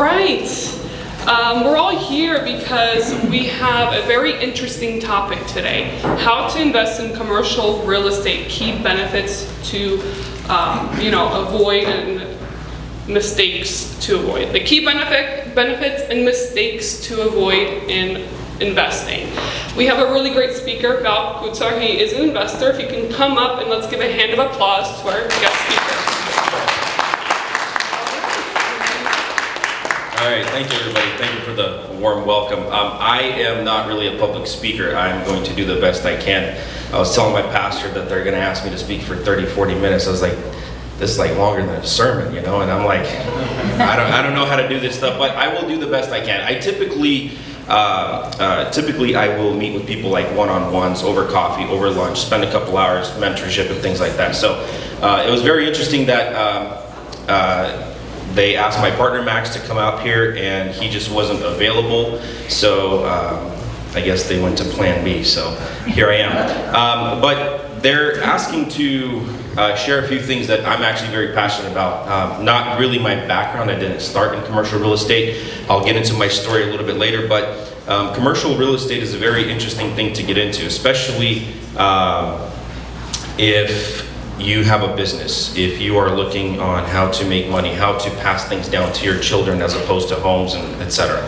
right. We're all here because we have a very interesting topic today. How to invest in commercial real estate, key benefits to, avoid and mistakes to avoid. The key benefits and mistakes to avoid in investing. We have a really great speaker, Val Kutsar. He is an investor. If you can come up and let's give a hand of applause to our guest speaker. All right, thank you everybody. Thank you for the warm welcome. I am not really a public speaker. I'm going to do the best I can. I was telling my pastor that they're going to ask me to speak for 30, 40 minutes. I was like, this is like longer than a sermon, and I'm like, I don't know how to do this stuff, but I will do the best I can. I typically I will meet with people like one-on-ones, over coffee, over lunch, spend a couple hours, mentorship and things like that. So it was very interesting that they asked my partner Max to come out here and he just wasn't available. So I guess they went to plan B, so here I am. But they're asking to share a few things that I'm actually very passionate about. Not really my background, I didn't start in commercial real estate. I'll get into my story a little bit later, but commercial real estate is a very interesting thing to get into, especially if you have a business, if you are looking on how to make money, how to pass things down to your children as opposed to homes, and etc.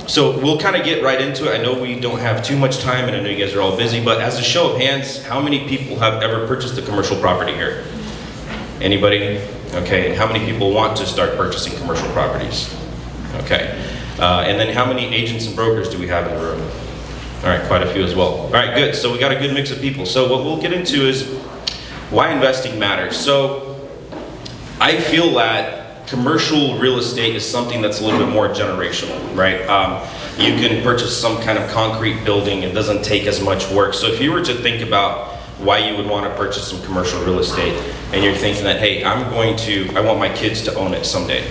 So we'll kind of get right into it. I know we don't have too much time and I know you guys are all busy, but as a show of hands, how many people have ever purchased a commercial property here? Anybody? Okay, and how many people want to start purchasing commercial properties? Okay, and then how many agents and brokers do we have in the room? All right, quite a few as well. All right, good, so we got a good mix of people. So what we'll get into is why investing matters. So I feel that commercial real estate is something that's a little bit more generational, right? You can purchase some kind of concrete building. It doesn't take as much work. So if you were to think about why you would want to purchase some commercial real estate and you're thinking that, hey, I want my kids to own it someday.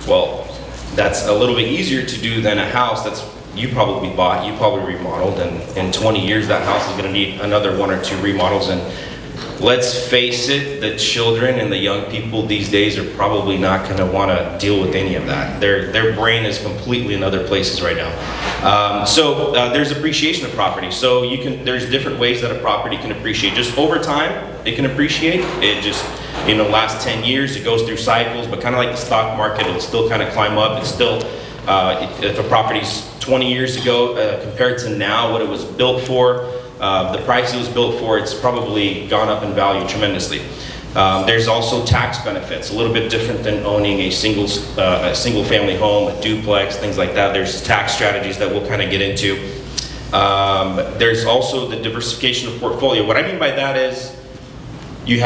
Well, that's a little bit easier to do than a house that's you probably bought, you probably remodeled, and in 20 years that house is going to need another 1 or 2 remodels. And let's face it, the children and the young people these days are probably not going to want to deal with any of that. Their brain is completely in other places right now. So there's appreciation of property. So there's different ways that a property can appreciate. Just over time, it can appreciate. It just, last 10 years, it goes through cycles, but kind of like the stock market, it'll still kind of climb up. It's still, if a property's 20 years ago compared to now, what it was built for, the price it was built for, it's probably gone up in value tremendously. There's also tax benefits, a little bit different than owning a single family home, a duplex, things like that. There's tax strategies that we'll kind of get into. There's also the diversification of portfolio. What I mean by that is you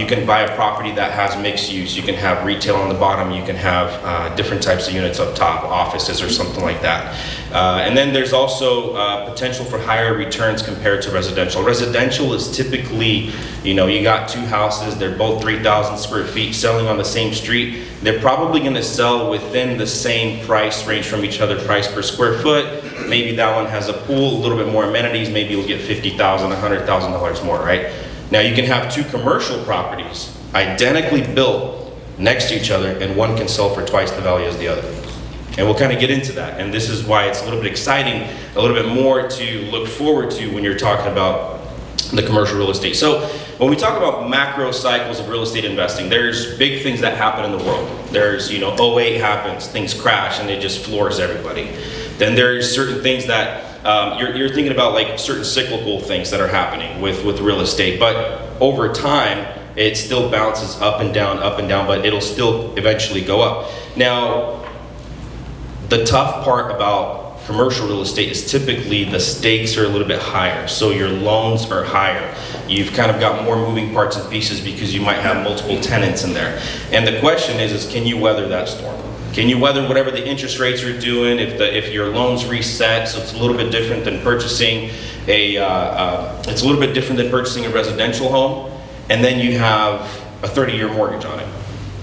can buy a property that has mixed use. You can have retail on the bottom. You can have different types of units up top, offices or something like that. And then there's also potential for higher returns compared to residential. Residential is typically, you got 2 houses, they're both 3,000 square feet selling on the same street. They're probably going to sell within the same price range from each other, price per square foot. Maybe that one has a pool, a little bit more amenities. Maybe you'll get $50,000, $100,000 more, right? Now you can have 2 commercial properties identically built next to each other and one can sell for twice the value as the other. And we'll kind of get into that. And this is why it's a little bit exciting, a little bit more to look forward to when you're talking about the commercial real estate. So when we talk about macro cycles of real estate investing, there's big things that happen in the world. There's, 08 happens, things crash and it just floors everybody. Then there's certain things that you're thinking about, like certain cyclical things that are happening with real estate, but over time it still bounces up and down, but it'll still eventually go up. Now, the tough part about commercial real estate is typically the stakes are a little bit higher, so your loans are higher. You've kind of got more moving parts and pieces because you might have multiple tenants in there. And the question is can you weather that storm? Can you weather whatever the interest rates are doing? If your loans reset, so it's a little bit different than purchasing a residential home, and then you have a 30-year mortgage on it.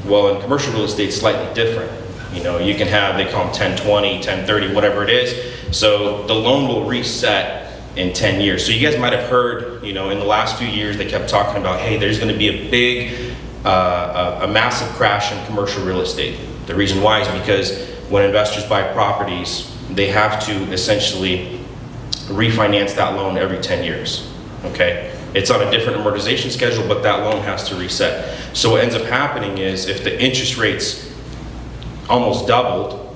Well, in commercial real estate, it's slightly different. You can have, they call them 1020, 1030, whatever it is. So the loan will reset in 10 years. So you guys might have heard, in the last few years, they kept talking about, hey, there's going to be a big a massive crash in commercial real estate. The reason why is because when investors buy properties, they have to essentially refinance that loan every 10 years, okay? It's on a different amortization schedule, but that loan has to reset. So what ends up happening is if the interest rates almost doubled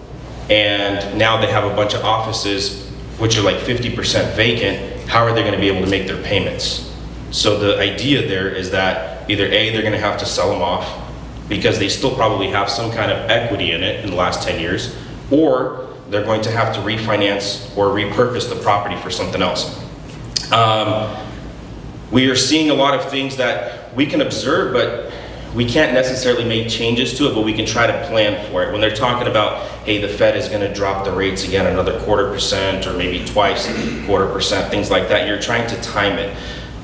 and now they have a bunch of offices which are like 50% vacant, how are they going to be able to make their payments? So the idea there is that either A, they're going to have to sell them off because they still probably have some kind of equity in it in the last 10 years, or they're going to have to refinance or repurpose the property for something else. We are seeing a lot of things that we can observe, but we can't necessarily make changes to it, but we can try to plan for it. When they're talking about, hey, the Fed is going to drop the rates again another 0.25% or maybe twice 0.25%, things like that, you're trying to time it.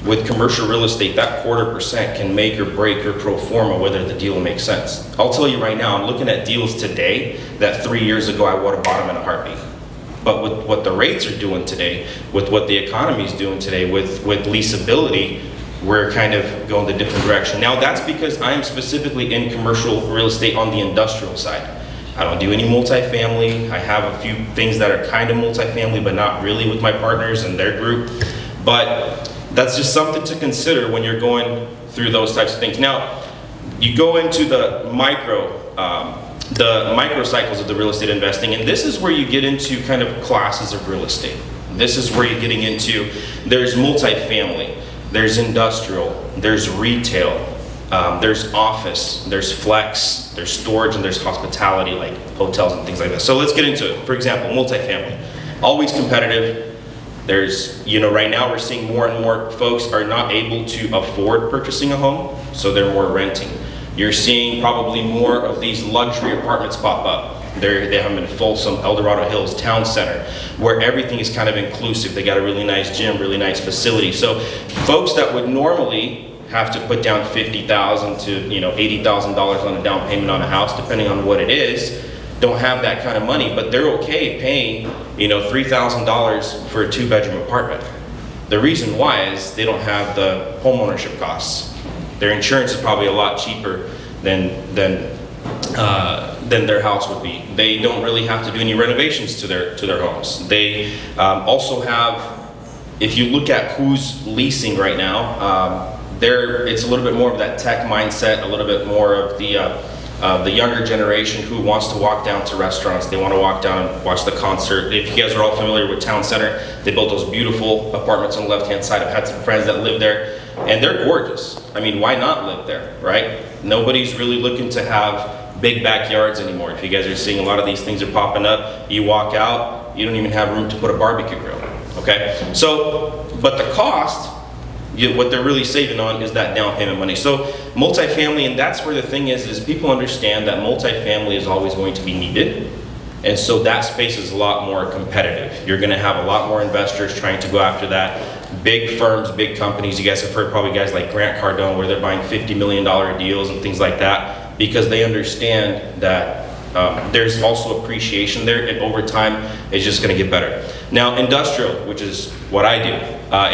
With commercial real estate, that 0.25% can make or break your pro forma whether the deal makes sense. I'll tell you right now, I'm looking at deals today that 3 years ago I would have bought them in a heartbeat. But with what the rates are doing today, with what the economy is doing today, with leasability, we're kind of going the different direction. Now that's because I'm specifically in commercial real estate on the industrial side. I don't do any multifamily. I have a few things that are kind of multifamily, but not really with my partners and their group. But that's just something to consider when you're going through those types of things. Now, you go into the micro cycles of the real estate investing, and this is where you get into kind of classes of real estate. This is where you're getting into, there's multifamily, there's industrial, there's retail, there's office, there's flex, there's storage, and there's hospitality, like hotels and things like that. So let's get into it. For example, multifamily, always competitive. There's, right now we're seeing more and more folks are not able to afford purchasing a home, so they're more renting. You're seeing probably more of these luxury apartments pop up. They have them in Folsom, El Dorado Hills, Town Center, where everything is kind of inclusive. They got a really nice gym, really nice facility. So folks that would normally have to put down $50,000 to $80,000 on a down payment on a house, depending on what it is, don't have that kind of money, but they're okay paying $3,000 for a 2-bedroom apartment. The reason why is they don't have the home ownership costs. Their insurance is probably a lot cheaper than their house would be. They don't really have to do any renovations to their homes. They also have, if you look at who's leasing right now, it's a little bit more of that tech mindset, a little bit more of the younger generation who wants to walk down to restaurants. They want to walk down and watch the concert. If you guys are all familiar with Town Center, they built those beautiful apartments on the left-hand side. I've had some friends that live there, and they're gorgeous. I mean, why not live there, right? Nobody's really looking to have big backyards anymore. If you guys are seeing a lot of these things are popping up, you walk out, you don't even have room to put a barbecue grill, okay? So, but the cost, what they're really saving on is that down payment money. So multifamily, and that's where the thing is people understand that multifamily is always going to be needed. And so that space is a lot more competitive. You're gonna have a lot more investors trying to go after that. Big firms, big companies, you guys have heard probably guys like Grant Cardone where they're buying $50 million deals and things like that because they understand that there's also appreciation there, and over time it's just going to get better. Now industrial, which is what I do.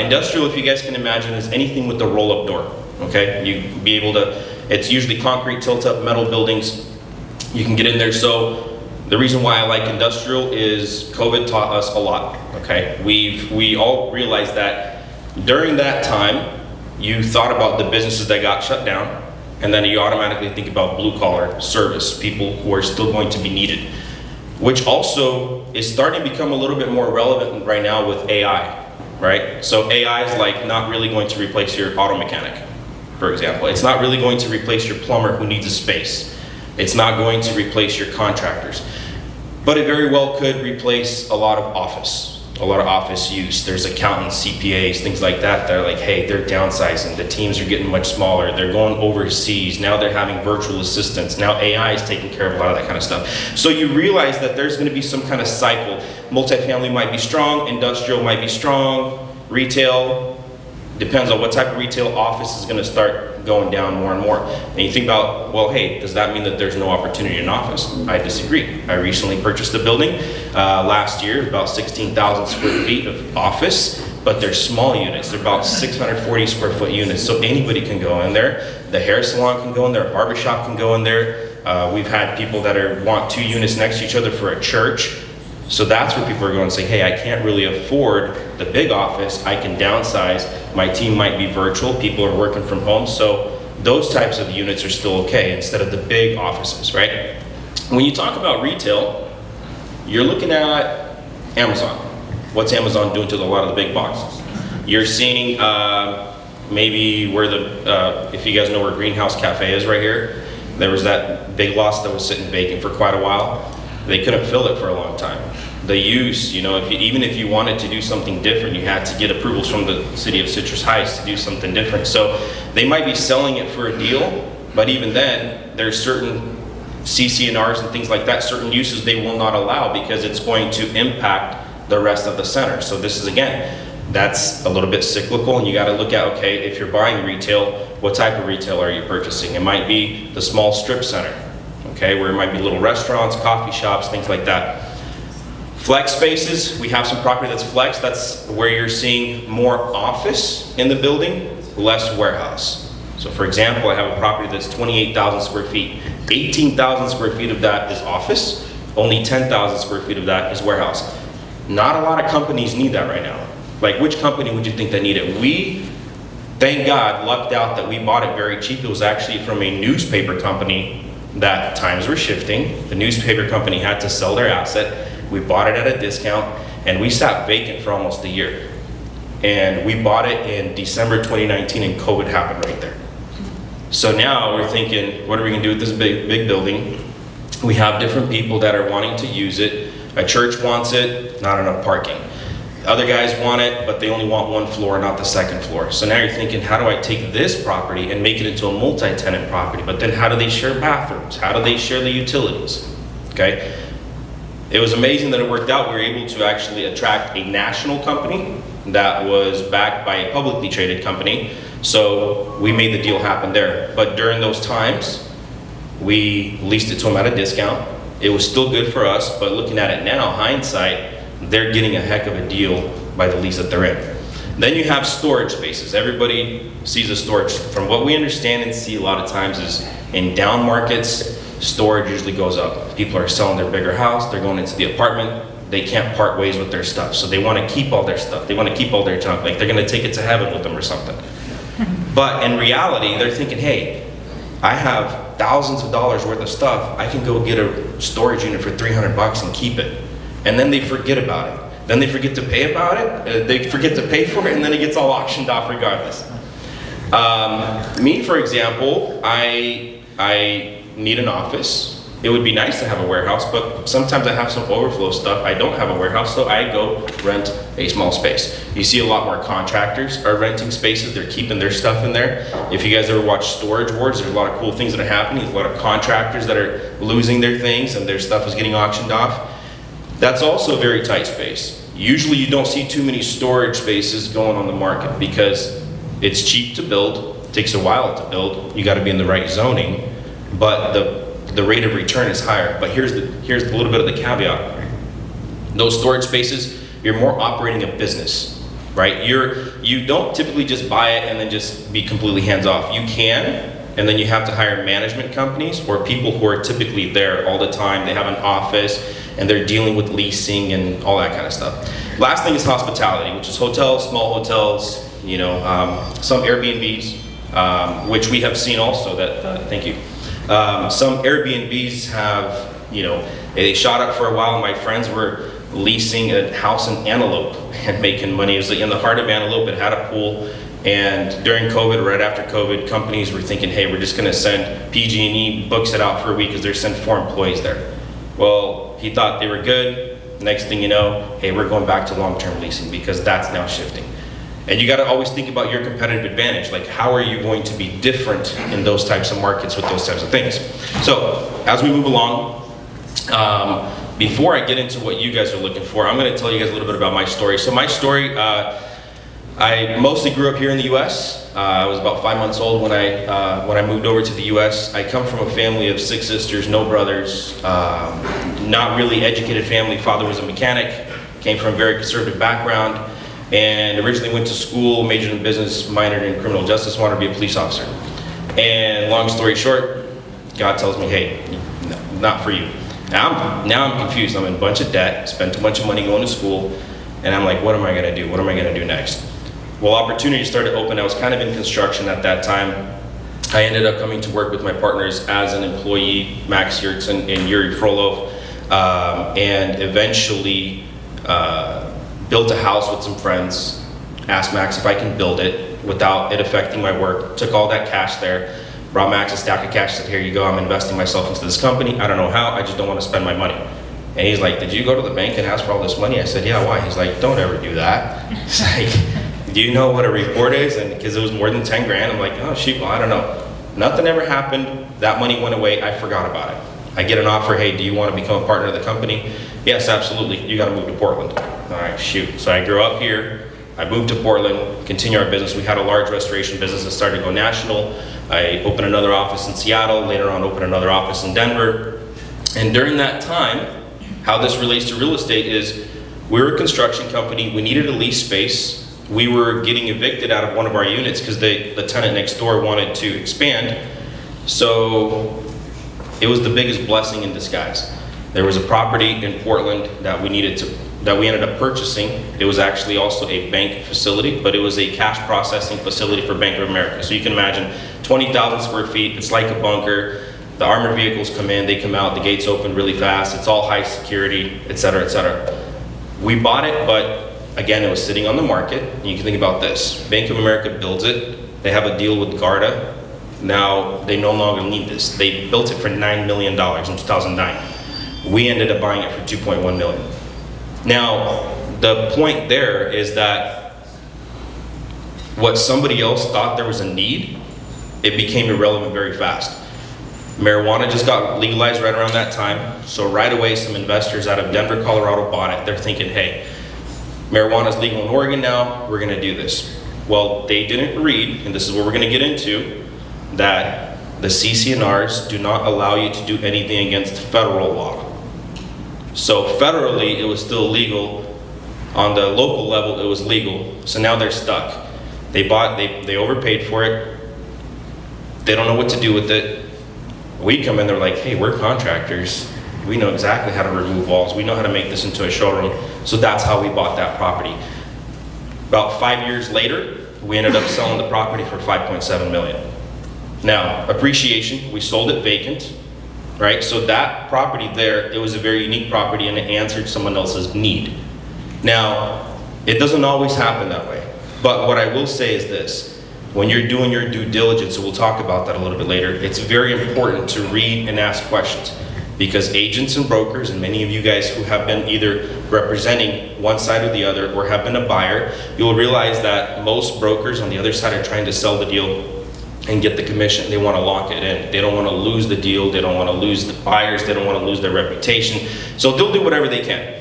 Industrial, if you guys can imagine, is anything with the roll-up door, okay? You be able to, it's usually concrete tilt-up metal buildings. You can get in there. So the reason why I like industrial is COVID taught us a lot, okay? We all realized that during that time, you thought about the businesses that got shut down, and then you automatically think about blue-collar service, people who are still going to be needed, which also is starting to become a little bit more relevant right now with AI, right? So AI is like not really going to replace your auto mechanic, for example. It's not really going to replace your plumber who needs a space. It's not going to replace your contractors, but it very well could replace a lot of office use. There's accountants, CPAs, things like that. They're like, hey, they're downsizing. The teams are getting much smaller. They're going overseas. Now they're having virtual assistants. Now AI is taking care of a lot of that kind of stuff. So you realize that there's going to be some kind of cycle. Multifamily might be strong. Industrial might be strong. Retail, depends on what type of retail. Office is going to start going down more and more. And you think about, well, hey, does that mean that there's no opportunity in office? I disagree. I recently purchased a building last year, about 16,000 square feet of office. but they're small units. They're about 640 square foot units, so anybody can go in there. The hair salon can go in there, a barbershop can go in there. We've had people that want 2 units next to each other for a church. So that's where people are going and say, hey, I can't really afford the big office. I can downsize. My team might be virtual. People are working from home. So those types of units are still okay instead of the big offices, right? When you talk about retail, you're looking at Amazon. What's Amazon doing to a lot of the big boxes? You're seeing maybe where if you guys know where Greenhouse Cafe is right here, there was that big loss that was sitting vacant for quite a while. They couldn't fill it for a long time. The use, even if you wanted to do something different, you had to get approvals from the city of Citrus Heights to do something different. So they might be selling it for a deal, but even then, there's certain CC&Rs and things like that, certain uses they will not allow because it's going to impact the rest of the center. So this is, again, that's a little bit cyclical, and you got to look at, okay, if you're buying retail, what type of retail are you purchasing? It might be the small strip center, okay, where it might be little restaurants, coffee shops, things like that. Flex spaces, we have some property that's flex. That's where you're seeing more office in the building, less warehouse. So for example, I have a property that's 28,000 square feet. 18,000 square feet of that is office. Only 10,000 square feet of that is warehouse. Not a lot of companies need that right now. Like, which company would you think that need it? We, thank God, lucked out that we bought it very cheap. It was actually from a newspaper company that times were shifting. The newspaper company had to sell their asset. We bought it at a discount, and we sat vacant for almost a year. And we bought it in December 2019, and COVID happened right there. So now we're thinking, what are we gonna do with this big building? We have different people that are wanting to use it. A church wants it, not enough parking. Other guys want it, but they only want 1 floor, not the 2nd floor. So now you're thinking, how do I take this property and make it into a multi-tenant property? But then how do they share bathrooms? How do they share the utilities? Okay. It was amazing that it worked out. We were able to actually attract a national company that was backed by a publicly traded company. So we made the deal happen there. But during those times, we leased it to them at a discount. It was still good for us, but looking at it now, hindsight, they're getting a heck of a deal by the lease that they're in. Then you have storage spaces. Everybody sees a storage. From what we understand and see a lot of times is in down markets, storage usually goes up. People are selling their bigger house, they're going into the apartment, they can't part ways with their stuff. So they want to keep all their stuff. They want to keep all their junk. Like they're going to take it to heaven with them or something. But in reality, they're thinking, hey, I have thousands of dollars worth of stuff. I can go get a storage unit for 300 bucks and keep it. And then they forget about it. Then they forget to pay about it. They forget to pay for it, and then it gets all auctioned off regardless. Me, for example, I need an office. It would be nice to have a warehouse, but sometimes I have some overflow stuff. I don't have a warehouse, so I go rent a small space. You see a lot more contractors are renting spaces. They're keeping their stuff in there. If you guys ever watch Storage Wars, there's a lot of cool things that are happening. There's a lot of contractors that are losing their things and their stuff is getting auctioned off. That's also a very tight space. Usually you don't see too many storage spaces going on the market because it's cheap to build, it takes a while to build, you gotta be in the right zoning, but the rate of return is higher. But here's a little bit of the caveat. Those storage spaces, you're more operating a business, right? You don't typically just buy it and then just be completely hands off. You can, and then you have to hire management companies or people who are typically there all the time. They have an office and they're dealing with leasing and all that kind of stuff. Last thing is hospitality, which is hotels, small hotels, some Airbnbs, which we have seen also that, thank you. Some Airbnbs have, they shot up for a while. My friends were leasing a house in Antelope and making money. It was in the heart of Antelope. It had a pool. And during COVID, right after COVID, companies were thinking, hey, we're just gonna send PG&E, books it out for a week because they're sending 4 employees there. Well, he thought they were good. Next thing you know, hey, we're going back to long-term leasing because that's now shifting. And you gotta always think about your competitive advantage. Like, how are you going to be different in those types of markets with those types of things? So, as we move along, before I get into what you guys are looking for, I'm gonna tell you guys a little bit about my story. So my story, I mostly grew up here in the U.S. I was about 5 months old when I moved over to the U.S. I come from a family of 6 sisters, no brothers, not really educated family. Father was a mechanic, came from a very conservative background. and originally went to school, majored in business, minored in criminal justice, wanted to be a police officer. And long story short, God tells me, hey, not for you. Now I'm confused. I'm in a bunch of debt, spent a bunch of money going to school, and I'm like, what am I gonna do? What am I gonna do next? Well, opportunities started to open. I was kind of in construction at that time. I ended up coming to work with my partners as an employee, Max Yurts and Yuri Frolov, and eventually built a house with some friends, asked Max if I can build it without it affecting my work, took all that cash there, brought Max a stack of cash, said, here you go, I'm investing myself into this company. I don't know how, I just don't want to spend my money. And he's like, did you go to the bank and ask for all this money? I said, yeah, why? He's like, don't ever do that. He's like, do you know what a report is? And because it was more than 10 grand, I'm like, oh shoot, well, I don't know. Nothing ever happened. That money went away. I forgot about it. I get an offer, hey, do you want to become a partner of the company? Yes, absolutely. You got to move to Portland. All right, shoot. So I grew up here. I moved to Portland, continue our business. We had a large restoration business that started to go national. I opened another office in Seattle, later on opened another office in Denver. And during that time, how this relates to real estate is we were a construction company. We needed a lease space. We were getting evicted out of one of our units because the tenant next door wanted to expand. So it was the biggest blessing in disguise. There was a property in Portland that we ended up purchasing. It was actually also a bank facility, but it was a cash processing facility for Bank of America. So you can imagine 20,000 square feet, it's like a bunker. The armored vehicles come in, they come out, the gates open really fast, it's all high security, et cetera, et cetera. We bought it, but again, it was sitting on the market. You can think about this. Bank of America builds it. They have a deal with Garda. Now, they no longer need this. They built it for $9 million in 2009. We ended up buying it for $2.1 million. Now, the point there is that what somebody else thought there was a need, it became irrelevant very fast. Marijuana just got legalized right around that time. So right away, some investors out of Denver, Colorado bought it. They're thinking, hey, marijuana is legal in Oregon now, we're gonna do this. Well, they didn't read, and this is what we're gonna get into, that the CC&Rs do not allow you to do anything against federal law. So federally, it was still legal. On the local level, it was legal. So now they're stuck. They overpaid for it. They don't know what to do with it. We come in, they're like, hey, we're contractors. We know exactly how to remove walls. We know how to make this into a showroom. So that's how we bought that property. About 5 years later, we ended up selling the property for $5.7 million. Now, appreciation, we sold it vacant, right? So that property there, it was a very unique property and it answered someone else's need. Now, it doesn't always happen that way. But what I will say is this. When you're doing your due diligence, and we'll talk about that a little bit later, it's very important to read and ask questions. Because agents and brokers, and many of you guys who have been either representing one side or the other, or have been a buyer, you'll realize that most brokers on the other side are trying to sell the deal and get the commission. They want to lock it in. They don't want to lose the deal. They don't want to lose the buyers. They don't want to lose their reputation. So they'll do whatever they can.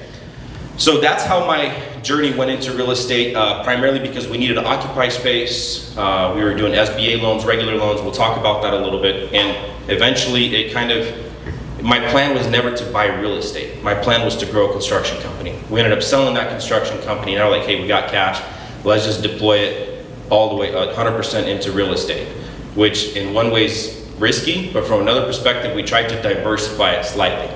So that's how my journey went into real estate, primarily because we needed to occupy space. We were doing SBA loans, regular loans. We'll talk about that a little bit. And eventually it kind of, my plan was never to buy real estate. My plan was to grow a construction company. We ended up selling that construction company. Now like, hey, we got cash. Let's just deploy it all the way 100% into real estate, which in one way is risky, but from another perspective, we tried to diversify it slightly.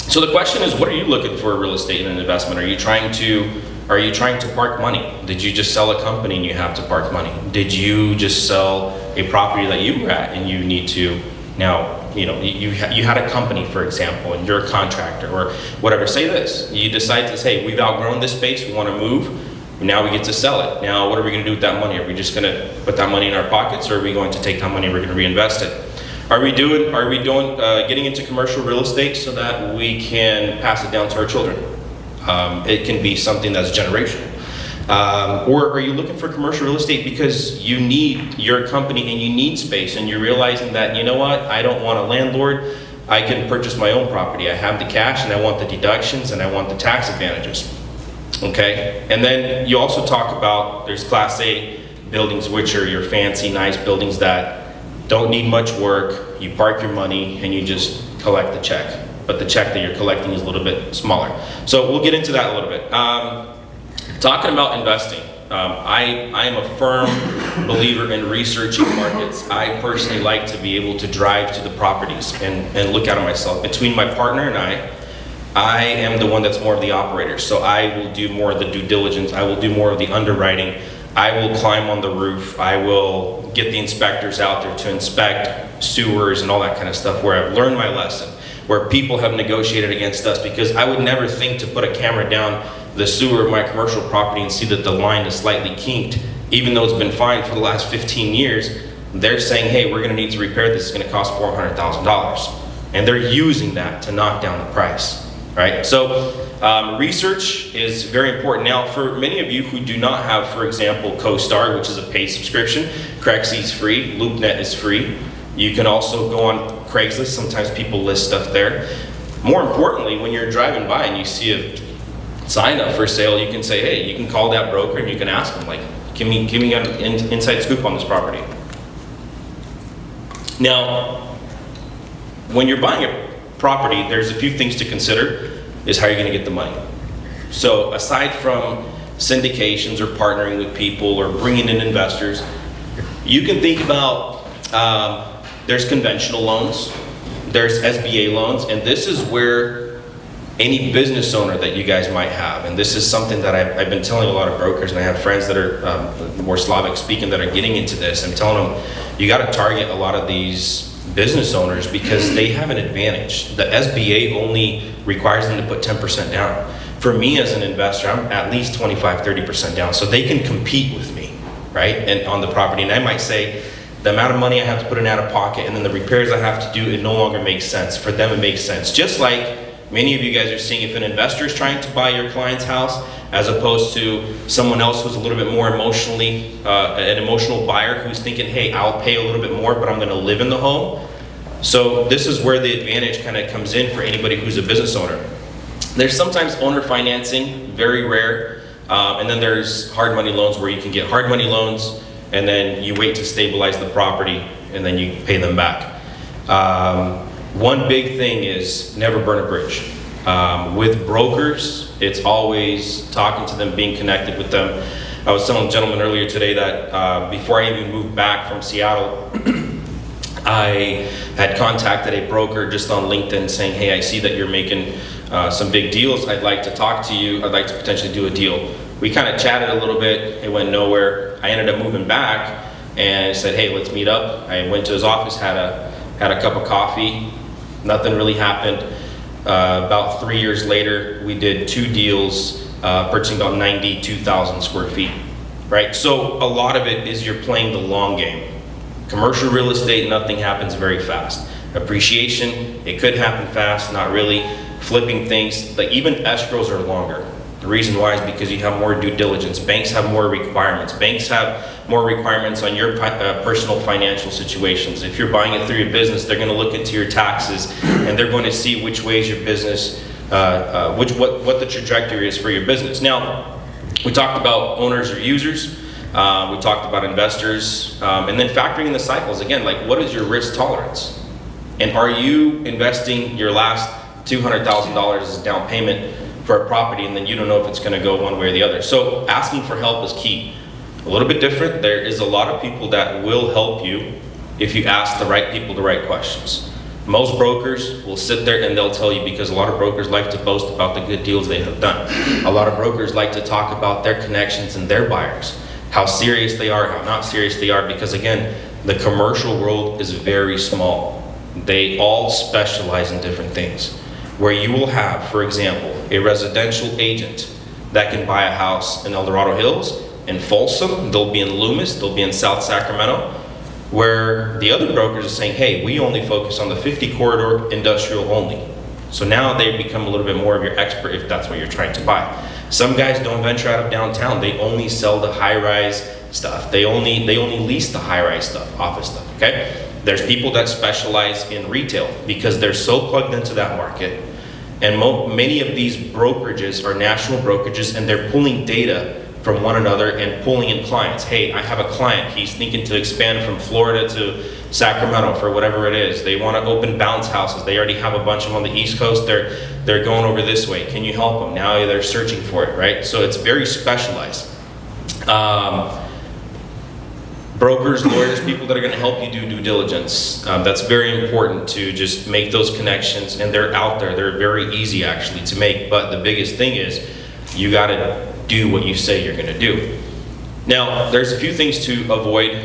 So the question is, what are you looking for real estate in an investment? Are you trying to park money? Did you just sell a company and you have to park money? Did you just sell a property that you were at and you need to now, you had a company, for example, and you're a contractor or whatever. Say this, you decide to say, we've outgrown this space, we want to move. Now we get to sell it. Now what are we going to do with that money? Are we just going to put that money in our pockets, or are we going to take that money and we're going to reinvest it? Are we getting into commercial real estate so that we can pass it down to our children? It can be something that's generational. Or are you looking for commercial real estate because you need your company and you need space, and you're realizing that, you know what, I don't want a landlord, I can purchase my own property. I have the cash and I want the deductions and I want the tax advantages. Okay, and then you also talk about, there's Class A buildings, which are your fancy, nice buildings that don't need much work. You park your money and you just collect the check. But the check that you're collecting is a little bit smaller. So we'll get into that a little bit. Talking about investing, I am a firm believer in researching markets. I personally like to be able to drive to the properties and look at it myself. Between my partner and I am the one that's more of the operator. So I will do more of the due diligence. I will do more of the underwriting. I will climb on the roof. I will get the inspectors out there to inspect sewers and all that kind of stuff, where I've learned my lesson, where people have negotiated against us, because I would never think to put a camera down the sewer of my commercial property and see that the line is slightly kinked, even though it's been fine for the last 15 years. They're saying, hey, we're gonna need to repair this, it's gonna cost $400,000. And they're using that to knock down the price, right? So research is very important. Now, for many of you who do not have, for example, CoStar, which is a paid subscription, Craigslist is free, LoopNet is free. You can also go on Craigslist, sometimes people list stuff there. More importantly, when you're driving by and you see a sign up for sale, you can say, hey, you can call that broker and you can ask them, like, give me an inside scoop on this property. Now, when you're buying a property, there's a few things to consider, is how you're gonna get the money. So aside from syndications or partnering with people or bringing in investors, you can think about, there's conventional loans, there's SBA loans, and this is where any business owner that you guys might have, and this is something that I've been telling a lot of brokers, and I have friends that are more Slavic speaking that are getting into this. I'm telling them, you got to target a lot of these business owners because they have an advantage. The SBA only requires them to put 10% down. For me as an investor, I'm at least 25-30% down, so they can compete with me, right? And on the property, and I might say, the amount of money I have to put in out of pocket and then the repairs I have to do, it no longer makes sense. For them, it makes sense. Just like many of you guys are seeing, if an investor is trying to buy your client's house, as opposed to someone else who's a little bit more emotionally, an emotional buyer who's thinking, hey, I'll pay a little bit more, but I'm gonna live in the home. So this is where the advantage kind of comes in for anybody who's a business owner. There's sometimes owner financing, very rare, and then there's hard money loans where you can get hard money loans and then you wait to stabilize the property and then you pay them back. One big thing is never burn a bridge. With brokers, it's always talking to them, being connected with them. I was telling a gentleman earlier today that before I even moved back from Seattle, I had contacted a broker just on LinkedIn saying, hey, I see that you're making some big deals. I'd like to talk to you. I'd like to potentially do a deal. We kind of chatted a little bit. It went nowhere. I ended up moving back and said, hey, let's meet up. I went to his office, had a cup of coffee. Nothing really happened. About 3 years later, we did 2 deals, purchasing about 92,000 square feet, right? So a lot of it is you're playing the long game. Commercial real estate, nothing happens very fast. Appreciation, it could happen fast, not really. Flipping things, like even escrows are longer. The reason why is because you have more due diligence. Banks have more requirements. Banks have more requirements on your personal financial situations. If you're buying it through your business, they're going to look into your taxes and they're going to see which ways your business, what the trajectory is for your business. Now, we talked about owners or users. We talked about investors, and then factoring in the cycles. Again, like what is your risk tolerance? And are you investing your last $200,000 as a down payment for a property and then you don't know if it's going to go one way or the other? So asking for help is key. A little bit different. There is a lot of people that will help you if you ask the right people the right questions. Most brokers will sit there and they'll tell you, because a lot of brokers like to boast about the good deals they have done. A lot of brokers like to talk about their connections and their buyers, how serious they are, how not serious they are, because again, the commercial world is very small. They all specialize in different things. Where you will have, for example, a residential agent that can buy a house in El Dorado Hills, in Folsom, they'll be in Loomis, they'll be in South Sacramento, where the other brokers are saying, hey, we only focus on the 50 corridor industrial only. So now they become a little bit more of your expert if that's what you're trying to buy. Some guys don't venture out of downtown. They only sell the high-rise stuff. They only lease the high-rise stuff, office stuff, okay? There's people that specialize in retail because they're so plugged into that market. And many of these brokerages are national brokerages and they're pulling data from one another and pulling in clients. Hey, I have a client, he's thinking to expand from Florida to Sacramento for whatever it is. They want to open bounce houses. They already have a bunch of them on the East Coast. They're going over this way. Can you help them? Now they're searching for it, right? So it's very specialized. Brokers, lawyers, people that are going to help you do due diligence. That's very important to just make those connections, and they're out there. They're very easy actually to make, but the biggest thing is you got to do what you say you're going to do. Now, there's a few things to avoid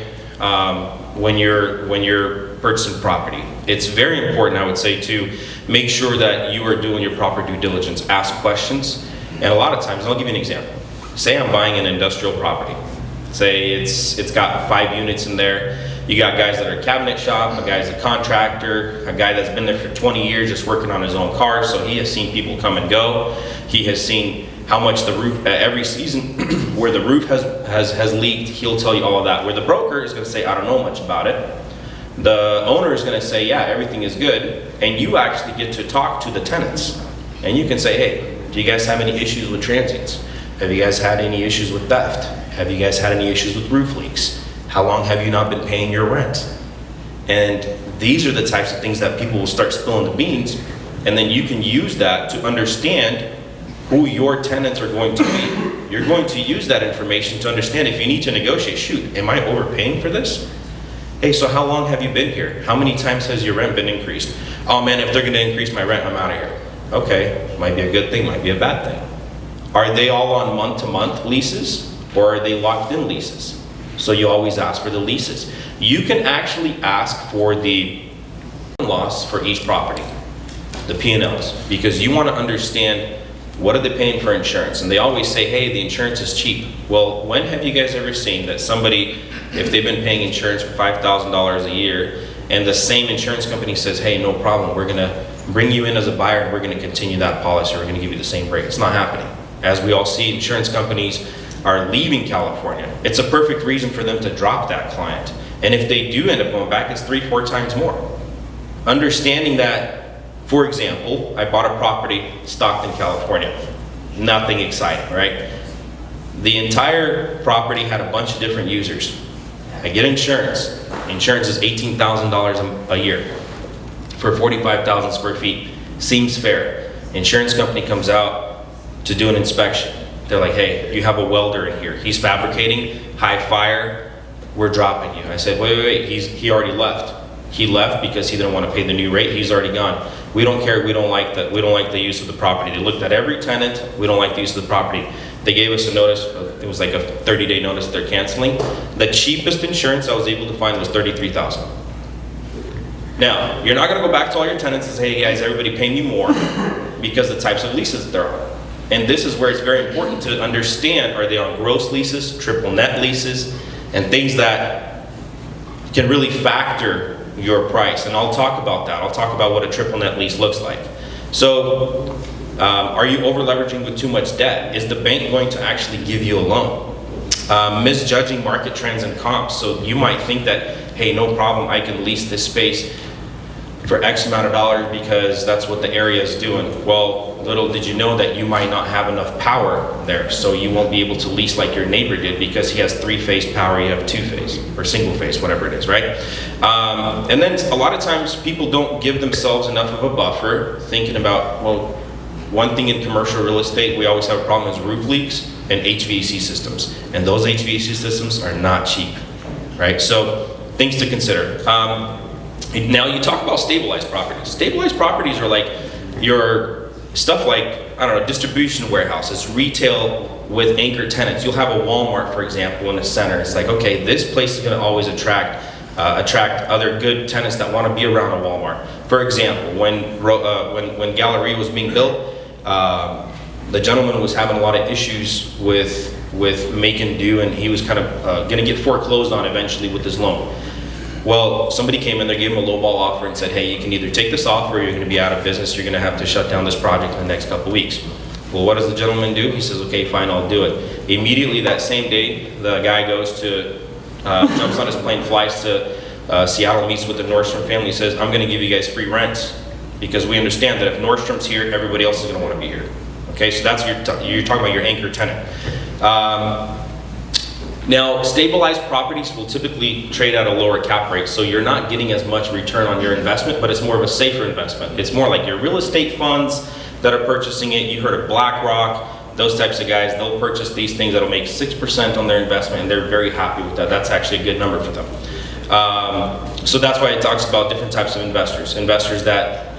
when you're purchasing property. It's very important, I would say, to make sure that you are doing your proper due diligence. Ask questions, and a lot of times, I'll give you an example. Say I'm buying an industrial property. Say it's got 5 units in there. You got guys that are a cabinet shop, a guy's a contractor, a guy that's been there for 20 years just working on his own car, so he has seen people come and go. He has seen how much the roof, every season where the roof has leaked, he'll tell you all of that. Where the broker is going to say, I don't know much about it. The owner is going to say, yeah, everything is good, and you actually get to talk to the tenants. And you can say, hey, do you guys have any issues with transients? Have you guys had any issues with theft? Have you guys had any issues with roof leaks? How long have you not been paying your rent? And these are the types of things that people will start spilling the beans, and then you can use that to understand who your tenants are going to be. You're going to use that information to understand if you need to negotiate. Shoot, am I overpaying for this? Hey, so how long have you been here? How many times has your rent been increased? Oh man, if they're going to increase my rent, I'm out of here. Okay, might be a good thing, might be a bad thing. Are they all on month-to-month leases, or are they locked-in leases? So you always ask for the leases. You can actually ask for the loss for each property, the P&Ls, because you want to understand what are they paying for insurance. And they always say, hey, the insurance is cheap. Well, when have you guys ever seen that somebody, if they've been paying insurance for $5,000 a year, and the same insurance company says, hey, no problem, we're going to bring you in as a buyer and we're going to continue that policy, we're going to give you the same rate. It's not happening. As we all see, insurance companies are leaving California. It's a perfect reason for them to drop that client. And if they do end up going back, it's 3-4 times more. Understanding that, for example, I bought a property, Stockton, California. Nothing exciting, right? The entire property had a bunch of different users. I get insurance. Insurance is $18,000 a year for 45,000 square feet. Seems fair. Insurance company comes out to do an inspection. They're like, hey, you have a welder in here. He's fabricating, high fire, we're dropping you. I said, wait, he already left. He left because he didn't want to pay the new rate. He's already gone. We don't care, we don't like the use of the property. They looked at every tenant, we don't like the use of the property. They gave us a notice, it was like a 30-day notice they're canceling. The cheapest insurance I was able to find was $33,000. Now, you're not gonna go back to all your tenants and say, hey guys, everybody pay me more, because the types of leases that they're on. And this is where it's very important to understand, are they on gross leases, triple net leases, and things that can really factor your price. And I'll talk about that. I'll talk about what a triple net lease looks like. So, are you over leveraging with too much debt? Is the bank going to actually give you a loan? Misjudging market trends and comps. So you might think that, hey, no problem, I can lease this space for X amount of dollars because that's what the area is doing. Well, little did you know that you might not have enough power there, so you won't be able to lease like your neighbor did because he has 3-phase power, you have 2-phase, or single-phase, whatever it is, right? And then a lot of times people don't give themselves enough of a buffer, thinking about, well, one thing in commercial real estate we always have a problem is roof leaks and HVAC systems. And those HVAC systems are not cheap, right? So things to consider. Now you talk about stabilized properties. Stabilized properties are like your stuff like, I don't know, distribution warehouses, retail with anchor tenants. You'll have a Walmart, for example, in the center. It's like, okay, this place is gonna always attract other good tenants that wanna be around a Walmart. For example, when Galleria was being built, the gentleman was having a lot of issues with make and do, and he was kind of gonna get foreclosed on eventually with his loan. Well, somebody came in there, gave him a lowball offer and said, hey, you can either take this off or you're gonna be out of business, you're gonna have to shut down this project in the next couple weeks. Well, what does the gentleman do? He says, okay, fine, I'll do it. Immediately that same day, the guy goes to, jumps on his plane, flies to Seattle, meets with the Nordstrom family, says, I'm gonna give you guys free rent because we understand that if Nordstrom's here, everybody else is gonna wanna be here. Okay, so that's you're talking about your anchor tenant. Now, stabilized properties will typically trade at a lower cap rate, so you're not getting as much return on your investment, but it's more of a safer investment. It's more like your real estate funds that are purchasing it. You heard of BlackRock, those types of guys, they'll purchase these things that'll make 6% on their investment, and they're very happy with that. That's actually a good number for them. So that's why it talks about different types of investors. Investors that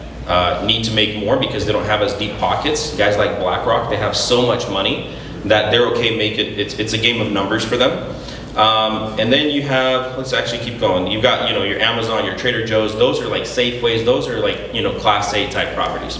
need to make more because they don't have as deep pockets. Guys like BlackRock, they have so much money that they're okay it's a game of numbers for them. And then you have, let's actually keep going. You've got, your Amazon, your Trader Joe's, those are like Safeways, those are like, Class A type properties.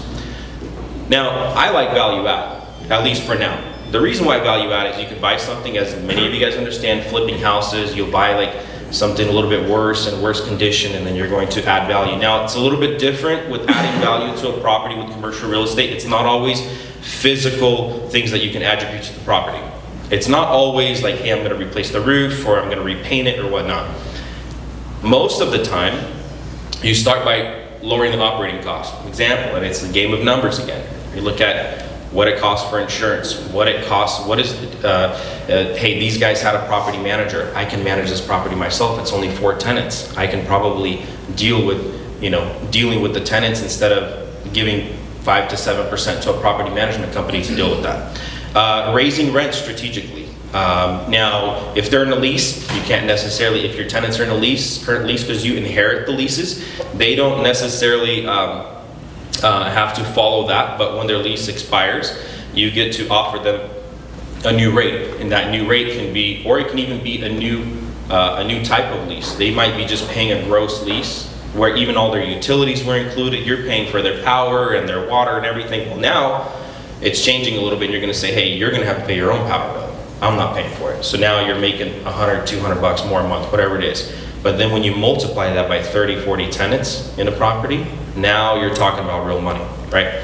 Now, I like value add, at least for now. The reason why value add is you can buy something, as many of you guys understand, flipping houses, you'll buy like something a little bit worse and worse condition, and then you're going to add value. Now, it's a little bit different with adding value to a property with commercial real estate. It's not always physical things that you can attribute to the property. It's not always like, hey, I'm going to replace the roof, or I'm going to repaint it, or whatnot. Most of the time, you start by lowering the operating cost. Example, and it's a game of numbers again. You look at what it costs for insurance, what it costs, hey, these guys had a property manager. I can manage this property myself. It's only 4 tenants. I can probably deal with, dealing with the tenants instead of giving 5 to 7% to a property management company to deal with that. Raising rent strategically. Now, if they're in a lease, you can't necessarily, if your tenants are in a current lease, because you inherit the leases, they don't necessarily have to follow that, but when their lease expires, you get to offer them a new rate, and that new rate can be, or it can even be a new type of lease. They might be just paying a gross lease, where even all their utilities were included. You're paying for their power and their water and everything. Well, now it's changing a little bit. You're going to say, hey, you're going to have to pay your own power bill. I'm not paying for it. So now you're making $100, $200 more a month, whatever it is. But then when you multiply that by 30, 40 tenants in a property, now you're talking about real money, right?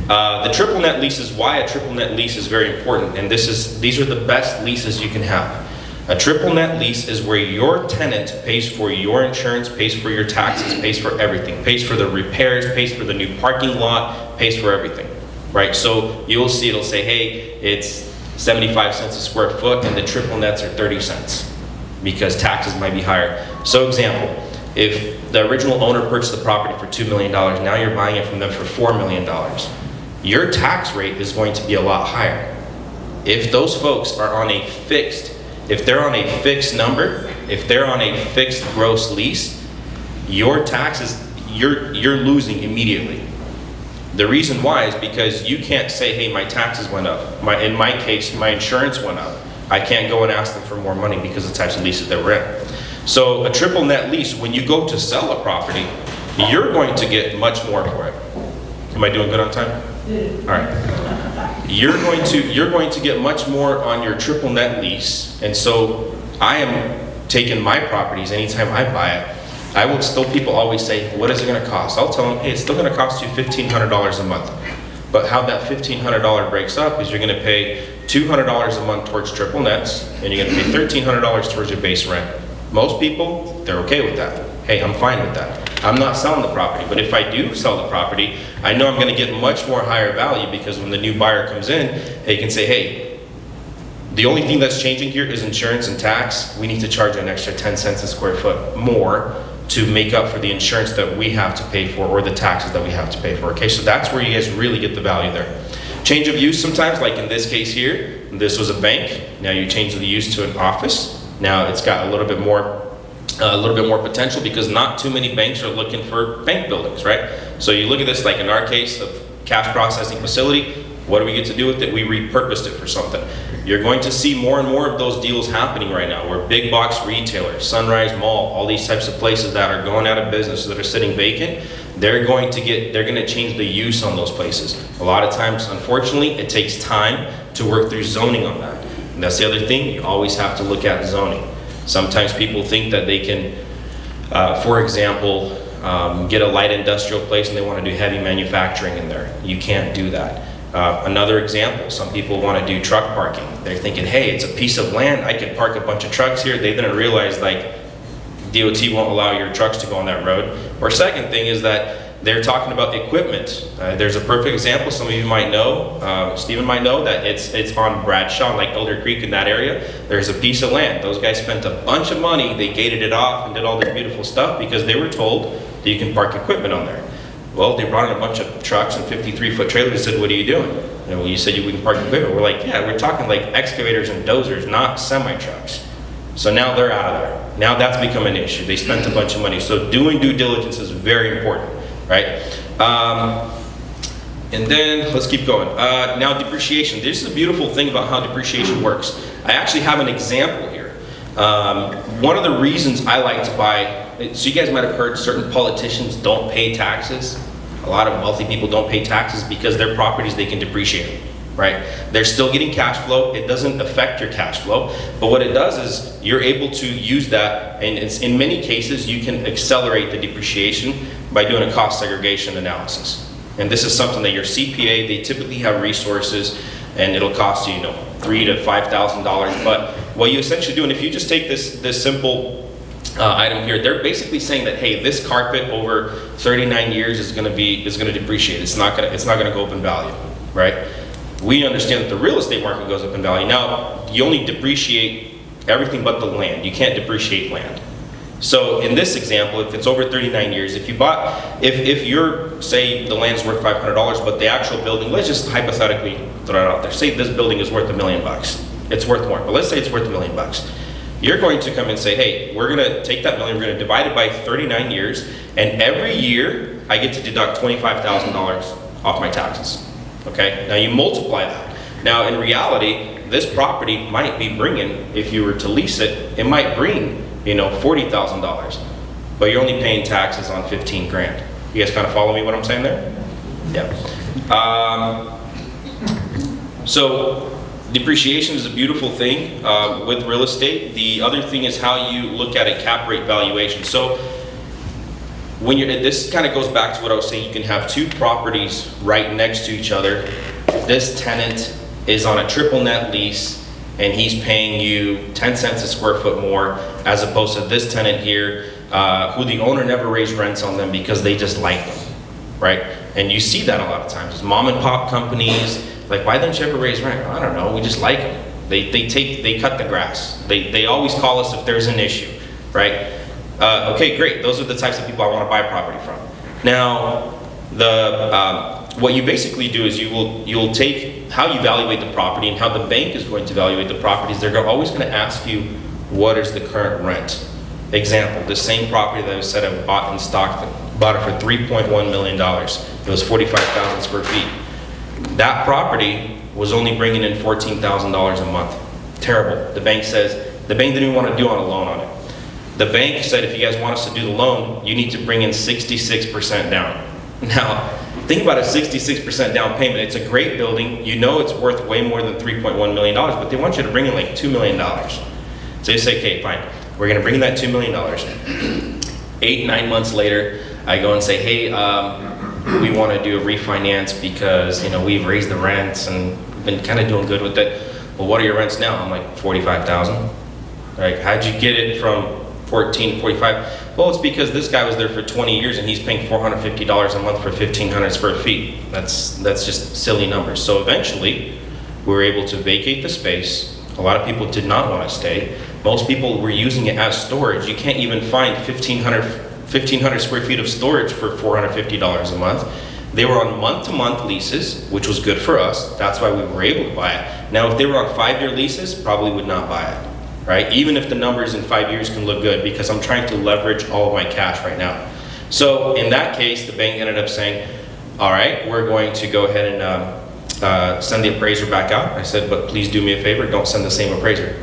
The triple net lease is why a triple net lease is very important, and these are the best leases you can have. A triple net lease is where your tenant pays for your insurance, pays for your taxes, pays for everything, pays for the repairs, pays for the new parking lot, pays for everything, right? So you'll see it'll say, hey, it's 75 cents a square foot, and the triple nets are 30 cents because taxes might be higher. So example, if the original owner purchased the property for $2 million, now you're buying it from them for $4 million. Your tax rate is going to be a lot higher. If those folks are on a fixed, if they're on a fixed number, if they're on a fixed gross lease, your taxes, you're losing immediately. The reason why is because you can't say, hey, my taxes went up. In my case, my insurance went up. I can't go and ask them for more money because of the types of leases that we're in. So a triple net lease, when you go to sell a property, you're going to get much more for it. Am I doing good on time? All right. You're going to get much more on your triple net lease, and so I am taking my properties anytime I buy it. I will still, people always say, what is it going to cost? I'll tell them, hey, it's still going to cost you $1,500 a month. But how that $1,500 breaks up is you're going to pay $200 a month towards triple nets, and you're going to pay $1,300 towards your base rent. Most people, they're okay with that. Hey, I'm fine with that. I'm not selling the property, but if I do sell the property, I know I'm going to get much more higher value because when the new buyer comes in, they can say, hey, the only thing that's changing here is insurance and tax. We need to charge an extra 10 cents a square foot more to make up for the insurance that we have to pay for or the taxes that we have to pay for. Okay, so that's where you guys really get the value there. Change of use sometimes, like in this case here, this was a bank. Now you change the use to an office. Now it's got a little bit more potential because not too many banks are looking for bank buildings, right? So you look at this, like in our case of cash processing facility, what do we get to do with it? We repurposed it for something. You're going to see more and more of those deals happening right now where big box retailers, Sunrise Mall, all these types of places that are going out of business, that are sitting vacant, they're going to change the use on those places. A lot of times, unfortunately, it takes time to work through zoning on that. And that's the other thing, you always have to look at zoning. Sometimes people think that they can, for example, get a light industrial place and they want to do heavy manufacturing in there. You can't do that. Another example, some people want to do truck parking. They're thinking, hey, it's a piece of land, I can park a bunch of trucks here. They didn't realize like DOT won't allow your trucks to go on that road. Or second thing is that They're talking about equipment. There's a perfect example. Some of you might know, Stephen might know, that it's on Bradshaw, like Elder Creek in that area. There's a piece of land. Those guys spent a bunch of money. They gated it off and did all this beautiful stuff because they were told that you can park equipment on there. Well, they brought in a bunch of trucks and 53-foot trailers and said, what are you doing? And well, you said we can park equipment. We're like, yeah, we're talking like excavators and dozers, not semi-trucks. So now they're out of there. Now that's become an issue. They spent a bunch of money. So doing due diligence is very important, right? And then let's keep going. Now depreciation. This is a beautiful thing about how depreciation works. I actually have an example here. One of the reasons I like to buy, so you guys might have heard certain politicians don't pay taxes. A lot of wealthy people don't pay taxes because their properties they can depreciate, right? They're still getting cash flow. It doesn't affect your cash flow, but what it does is you're able to use that, and it's, in many cases you can accelerate the depreciation by doing a cost segregation analysis. And this is something that your CPA, they typically have resources, and it'll cost you, $3,000 to $5,000. But what you essentially do, and if you just take this simple item here, they're basically saying that, hey, this carpet over 39 years is going to depreciate. It's not going to go up in value, right? We understand that the real estate market goes up in value. Now, you only depreciate everything but the land. You can't depreciate land. So in this example, if it's over 39 years, if you bought, if you're, say the land's worth $500, but the actual building, let's just hypothetically throw it out there. Say this building is worth $1 million. It's worth more, but let's say it's worth $1 million. You're going to come and say, hey, we're going to take that million, we're going to divide it by 39 years, and every year I get to deduct $25,000 off my taxes. Okay, now you multiply that. Now in reality, this property might be bringing, if you were to lease it, it might bring, $40,000, but you're only paying taxes on 15 grand. You guys kind of follow me what I'm saying there? Yeah. So depreciation is a beautiful thing with real estate. The other thing is how you look at a cap rate valuation. So when this kind of goes back to what I was saying, you can have two properties right next to each other. This tenant is on a triple net lease and he's paying you 10 cents a square foot more, as opposed to this tenant here who the owner never raised rents on them because they just like them, right? And you see that a lot of times. It's mom and pop companies, like, why didn't you ever raise rent? I don't know, we just like them. They cut the grass. They always call us if there's an issue, right? Okay, great. Those are the types of people I want to buy property from. Now, what you basically do is you'll take how you evaluate the property and how the bank is going to evaluate the properties. They're always going to ask you, what is the current rent? Example, the same property that I said I bought in Stockton, bought it for $3.1 million. It was 45,000 square feet. That property was only bringing in $14,000 a month. Terrible. The bank didn't even want to do on a loan on it. The bank said, if you guys want us to do the loan, you need to bring in 66% down. Now, think about a 66% down payment. It's a great building. It's worth way more than $3.1 million, but they want you to bring in like $2 million. So you say, okay, fine. We're going to bring in that $2 million. 8-9 months later, I go and say, hey, we want to do a refinance because, we've raised the rents and been kind of doing good with it. Well, what are your rents now? I'm like, 45,000. Like, how'd you get it from 14, 45? Well, it's because this guy was there for 20 years and he's paying $450 a month for 1,500 square feet. That's just silly numbers. So eventually, we were able to vacate the space. A lot of people did not want to stay. Most people were using it as storage. You can't even find 1,500 square feet of storage for $450 a month. They were on month-to-month leases, which was good for us. That's why we were able to buy it. Now, if they were on 5-year leases, probably would not buy it. Right? Even if the numbers in 5 years can look good, because I'm trying to leverage all of my cash right now. So in that case, the bank ended up saying, all right, we're going to go ahead and send the appraiser back out. I said, but please do me a favor, don't send the same appraiser.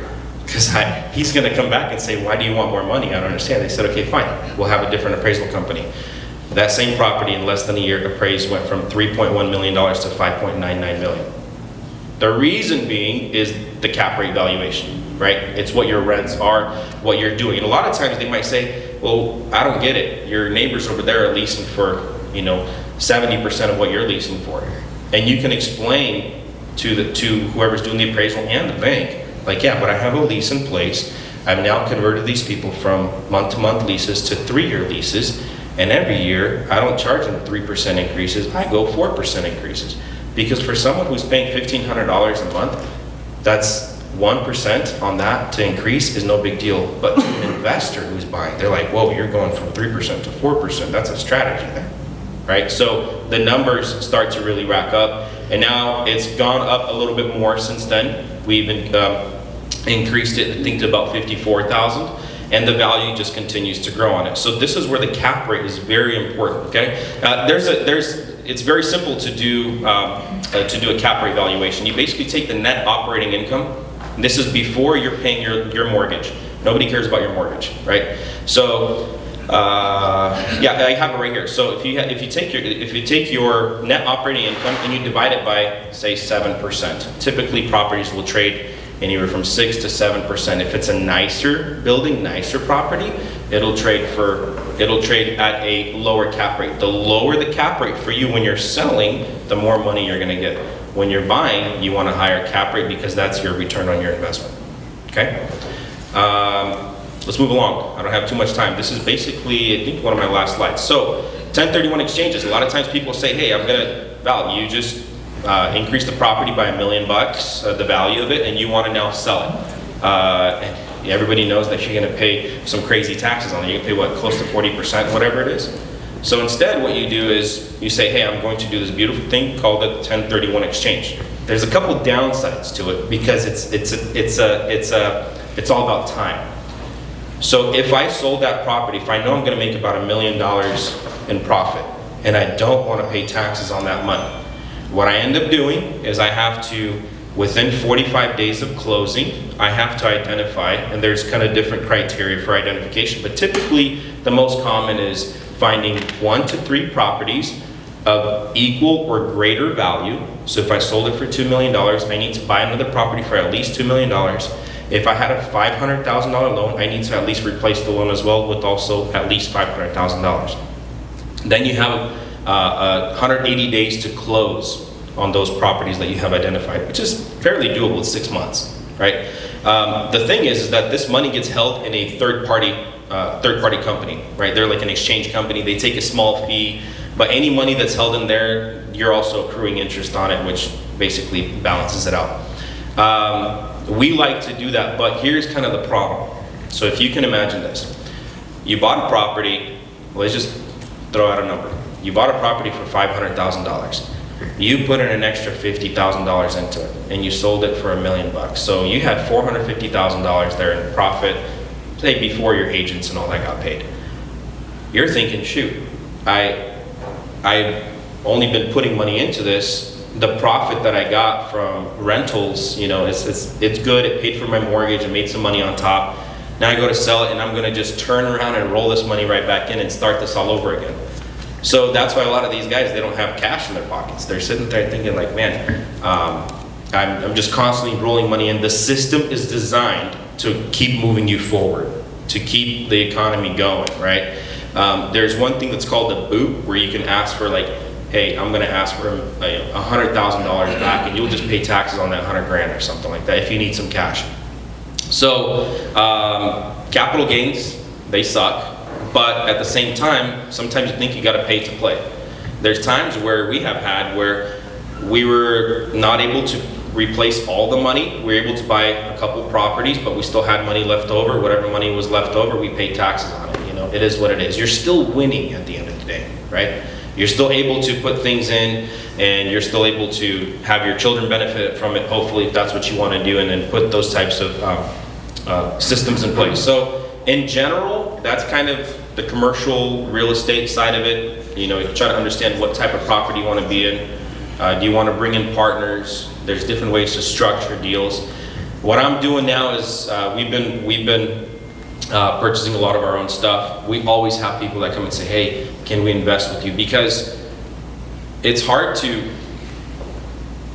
Because he's going to come back and say, why do you want more money? I don't understand. They said, okay, fine, we'll have a different appraisal company. That same property in less than a year appraised went from $3.1 million to $5.99 million. The reason being is the cap rate valuation, right? It's what your rents are, what you're doing. And a lot of times they might say, well, I don't get it. Your neighbors over there are leasing for, 70% of what you're leasing for. And you can explain to whoever's doing the appraisal and the bank, like, yeah, but I have a lease in place. I've now converted these people from month-to-month leases to 3-year leases. And every year, I don't charge them 3% increases, I go 4% increases. Because for someone who's paying $1,500 a month, that's 1% on that to increase is no big deal. But to an investor who's buying, they're like, whoa, you're going from 3% to 4%. That's a strategy there, right? So the numbers start to really rack up. And now it's gone up a little bit more since then. We've increased it, I think, to about 54,000. And the value just continues to grow on it. So this is where the cap rate is very important, okay? It's very simple to do a cap rate valuation. You basically take the net operating income. And this is before you're paying your mortgage. Nobody cares about your mortgage, right? So, yeah, I have it right here. So if you take your net operating income and you divide it by, say, 7%, typically properties will trade anywhere from 6 to 7%. If it's a nicer building, nicer property, it'll trade at a lower cap rate. The lower the cap rate for you when you're selling, the more money you're gonna get. When you're buying, you want a higher cap rate because that's your return on your investment, okay? Let's move along. I don't have too much time. This is basically, I think, one of my last slides. So 1031 exchanges. A lot of times people say, hey, I'm gonna, Val, you just increase the property by $1 million, the value of it, and you want to now sell it. Everybody knows that you're going to pay some crazy taxes on it. You're going to pay, what, close to 40%, whatever it is. So instead, what you do is you say, hey, I'm going to do this beautiful thing called a 1031 exchange. There's a couple downsides to it because it's all about time. So if I sold that property, if I know I'm going to make about $1 million in profit, and I don't want to pay taxes on that money, what I end up doing is I have to, within 45 days of closing, I have to identify, and there's kind of different criteria for identification, but typically the most common is finding 1 to 3 properties of equal or greater value. So if I sold it for $2 million, I need to buy another property for at least $2 million. If I had a $500,000 loan, I need to at least replace the loan as well with also at least $500,000. Then you have 180 days to close on those properties that you have identified, which is fairly doable. It's 6 months, right? The thing is that this money gets held in a third-party company, right? They're like an exchange company. They take a small fee, but any money that's held in there, you're also accruing interest on it, which basically balances it out. We like to do that, but here's kind of the problem. So if you can imagine this, you bought a property, let's just throw out a number. You bought a property for $500,000. You put in an extra $50,000 into it, and you sold it for $1 million. So you had $450,000 there in profit, say before your agents and all that got paid. You're thinking, shoot, I've only been putting money into this. The profit that I got from rentals, you know, it's good. It paid for my mortgage and made some money on top. Now I go to sell it, and I'm going to just turn around and roll this money right back in and start this all over again. So that's why a lot of these guys, they don't have cash in their pockets. They're sitting there thinking like, man, I'm just constantly rolling money in. The system is designed to keep moving you forward, to keep the economy going, right? There's one thing that's called a boot, where you can ask for like, hey, I'm gonna ask for $100,000 back, and you'll just pay taxes on that 100 grand or something like that if you need some cash. So capital gains, they suck. But at the same time, sometimes you think you got to pay to play. There's times where we have had where we were not able to replace all the money. We were able to buy a couple properties, but we still had money left over. Whatever money was left over, we paid taxes on it. You know, it is what it is. You're still winning at the end of the day, right? You're still able to put things in, and you're still able to have your children benefit from it, hopefully, if that's what you want to do, and then put those types of systems in place. So in general, that's kind of the commercial real estate side of it. You know, you try to understand what type of property you want to be in. Do you want to bring in partners? There's different ways to structure deals. What I'm doing now is we've been purchasing a lot of our own stuff. We always have people that come and say, hey, can we invest with you? Because it's hard to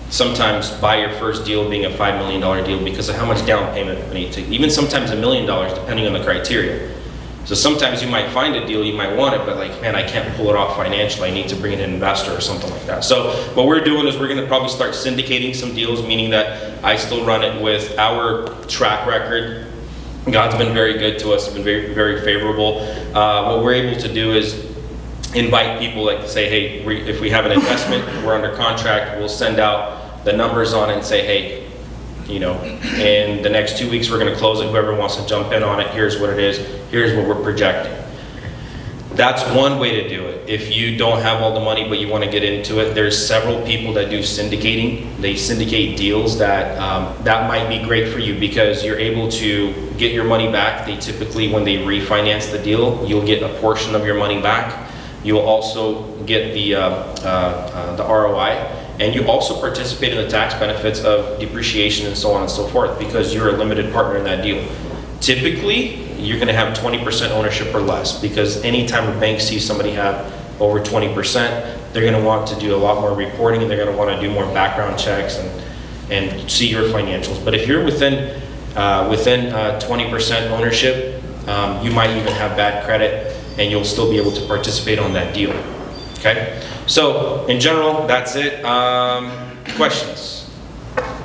sometimes buy your first deal being a $5 million deal because of how much down payment you need to, even sometimes $1 million depending on the criteria. So sometimes you might find a deal, you might want it, but like, man, I can't pull it off financially. I need to bring in an investor or something like that. So what we're doing is we're going to probably start syndicating some deals, meaning that I still run it with our track record. God's been very good to us, been very, very favorable. What we're able to do is invite people, like to say, hey, if we have an investment, we're under contract, we'll send out the numbers on it and say, hey, you know, in the next 2 weeks, we're going to close it. Whoever wants to jump in on it, here's what it is. Here's what we're projecting. That's one way to do it. If you don't have all the money, but you want to get into it, there's several people that do syndicating. They syndicate deals that that might be great for you because you're able to get your money back. They typically, when they refinance the deal, you'll get a portion of your money back. You'll also get the ROI, and you also participate in the tax benefits of depreciation and so on and so forth because you're a limited partner in that deal. Typically, you're going to have 20% ownership or less because anytime a bank sees somebody have over 20%, they're going to want to do a lot more reporting and they're going to want to do more background checks and see your financials. But if you're within 20% ownership, you might even have bad credit and you'll still be able to participate on that deal. Okay? So, in general, that's it. Questions?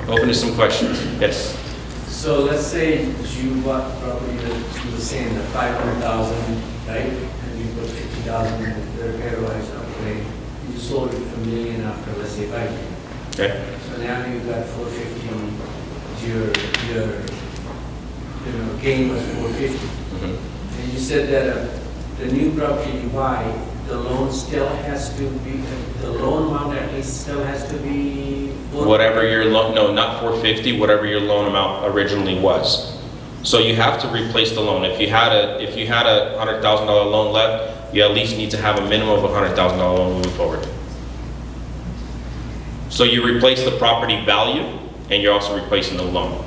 Open to some questions. Yes? So let's say you bought property that you were saying the 500,000, right? And you put 50,000 in the repair-wise upgrade. You sold it for $1 million after, let's say, 5 years. Okay. So now you've got 450. Your gain was 450. Mm-hmm. And you said that the new property you buy, the loan still has to be, the loan amount at least still has to be. Whatever your loan, no, not 450, whatever your loan amount originally was. So you have to replace the loan. If you had a $100,000 loan left, you at least need to have a minimum of a $100,000 loan moving forward. So you replace the property value, and you're also replacing the loan.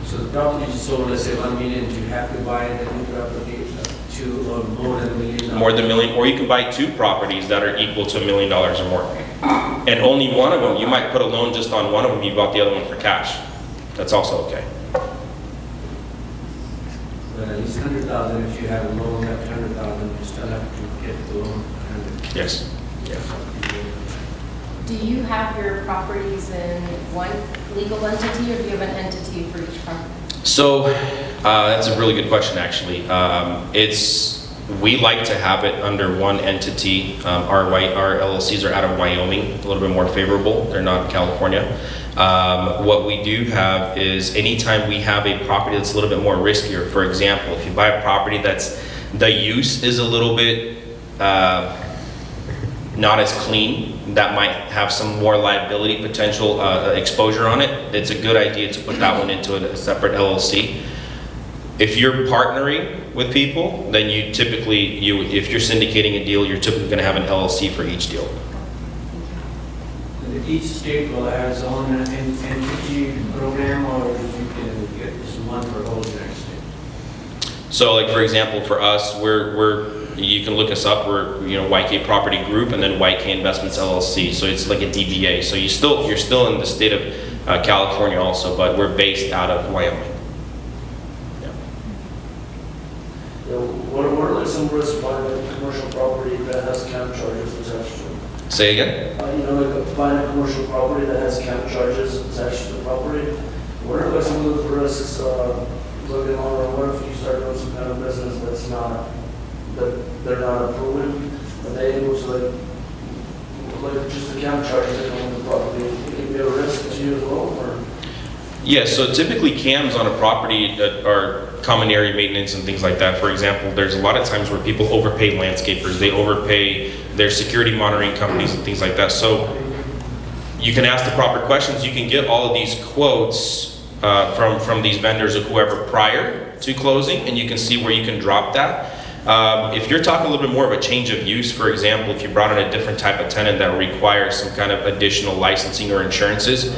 So the property you sold, let's say 1 million, do you have to buy the new property to or more than $1 million? More than $1 million, or you can buy 2 properties that are equal to $1 million or more. And only one of them, you might put a loan just on one of them, you bought the other one for cash. That's also okay. But at least 100,000, if you have a loan at 100,000, you still have to get the loan. Yes. Yeah. Do you have your properties in one legal entity, or do you have an entity for each property? So that's a really good question, actually. We like to have it under one entity. Our LLCs are out of Wyoming, a little bit more favorable. They're not in California. What we do have is anytime we have a property that's a little bit more riskier, for example, if you buy a property that's, the use is a little bit not as clean, that might have some more liability potential exposure on it, it's a good idea to put that one into a separate LLC. If you're partnering with people, then you typically, if you're syndicating a deal, you're typically going to have an LLC for each deal. And each state will have its own entity program, or you can get this one for all the United States? So, like for example, for us, you can look us up. We're YK Property Group and then YK Investments LLC. So it's like a DBA. So you're still in the state of California also, but we're based out of Wyoming. What are like some risks buying a commercial property that has CAM charges attached to it? Say again? Like buying a commercial property that has CAM charges attached to the property. What are like some of those risks looking on? What if you start doing some kind of business that they're not approving? Are they able to like just the CAM charges that come with the property? It can be a risk to you as well, or? Yeah, so typically CAMs on a property that are common area maintenance and things like that. For example, there's a lot of times where people overpay landscapers, they overpay their security monitoring companies and things like that. So you can ask the proper questions. You can get all of these quotes from these vendors or whoever prior to closing, and you can see where you can drop that. If you're talking a little bit more of a change of use, for example, if you brought in a different type of tenant that requires some kind of additional licensing or insurances,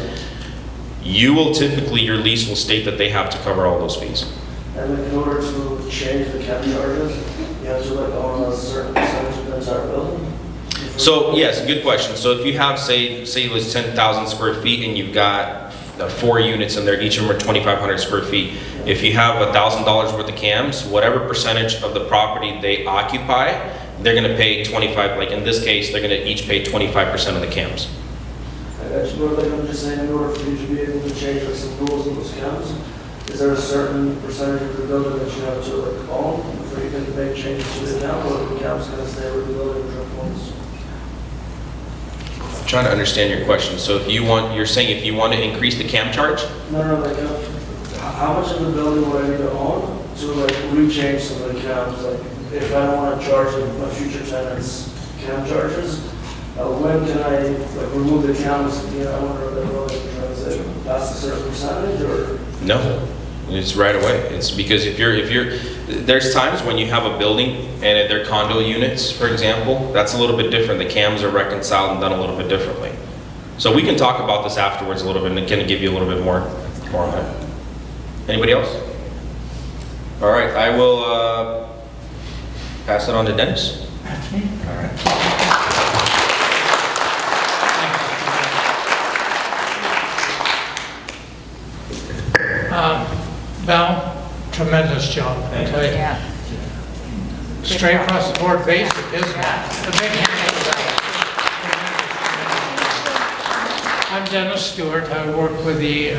you will typically, your lease will state that they have to cover all those fees. And in order to change the CAM charges, you have to own a certain percentage of the entire building? So yes, good question. So if you have, say it was 10,000 square feet and you've got 4 units in there, each of them are 2,500 square feet. If you have $1,000 worth of CAMs, whatever percentage of the property they occupy, they're going to pay 25. Like in this case, they're going to each pay 25% of the CAMs. I'm just saying, in order for you to be able to change some rules in those CAMs, is there a certain percentage of the building that you have to own if we can make changes to the account, or the account's gonna stay with the building truck loans. I'm trying to understand your question. So you're saying if you want to increase the CAM charge? No, like, how much of the building would I need to own to like rechange some of the cams? Like, if I don't want to charge my future tenants cam charges, when can I like remove the cams? You know, I wonder if they're really trying to say that's a certain percentage or? No, it's right away. It's because if you're, there's times when you have a building and they're condo units, for example, that's a little bit different. The cams are reconciled and done a little bit differently. So we can talk about this afterwards a little bit and kind of give you a little bit more on that. Anybody else? All right, I will pass it on to Dennis. All right. Val, tremendous job, I tell you. Yeah. Straight across the board, basic, isn't it? A big hand for that. I'm Dennis Stewart. I work with the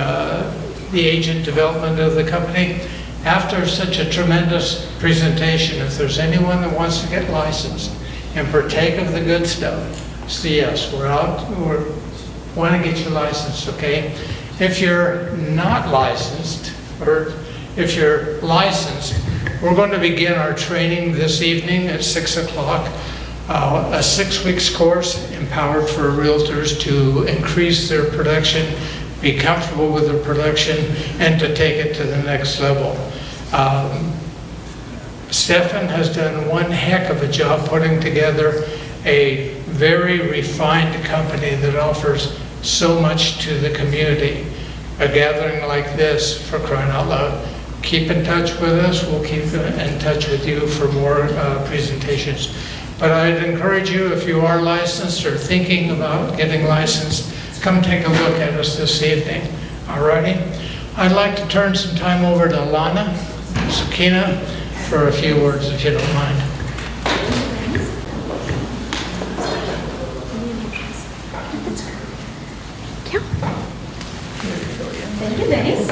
agent development of the company. After such a tremendous presentation, if there's anyone that wants to get licensed and partake of the good stuff, see us. We're out, we want to get you licensed, okay? If you're not licensed, or if you're licensed, we're going to begin our training this evening at 6 o'clock. A 6 weeks course empowered for realtors to increase their production, be comfortable with their production, and to take it to the next level. Stefan has done one heck of a job putting together a very refined company that offers so much to the community. A gathering like this, for crying out loud. Keep in touch with us. We'll keep in touch with you for more presentations. But I'd encourage you, if you are licensed or thinking about getting licensed, come take a look at us this evening. Alrighty? I'd like to turn some time over to Lana Sakina for a few words, if you don't mind. Thank you, Dennis.